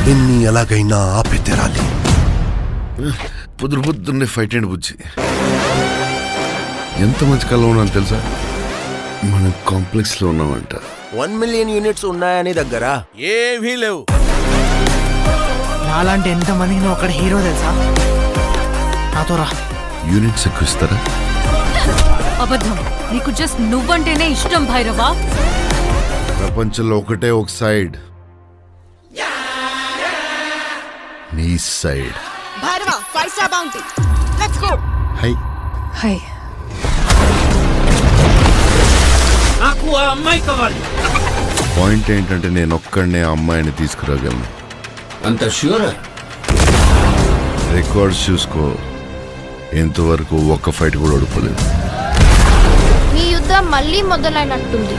నిన్ని ఎలాగైనా ఆపే తీరాలి. పొద్దున్నే ఫైట్ అండ్ బుజ్జి ఎంత మంచి కళ ఉన్నాను తెలుసా? మనం కాంప్లెక్స్ లో ఉన్నామంట. 1 మిలియన్ యూనిట్స్ ఉన్నాయని దగ్గర ఏవీ లేవు. నాలాంటి ఎంతమందికి నువ్వు అక్కడ హీరో తెలుసా? నాతో రా. యూనిట్స్ ఎక్కువ ఇస్తారా? అబద్ధం. నీకు జస్ట్ నువ్వంటేనే ఇష్టం భైరవా. ప్రపంచంలో ఒకటే ఒక సైడ్, నీ side. Bhairava 5 star bounty. Let's go. High high. నాకు ఆ అమ్మాయి కావాలి. పాయింట్ ఏంటంటే నేను ఒక్కడనే ఆ అమ్మాయిని తీసుకురాగలను. అంత ష్యూర్? రికార్డ్స్ చూసుకో, ఇంతవరకు ఒక్క ఫైట్ కూడా ఓడిపోలేదు. మీ యుద్ధం మళ్ళీ మొదలైనట్టుంది.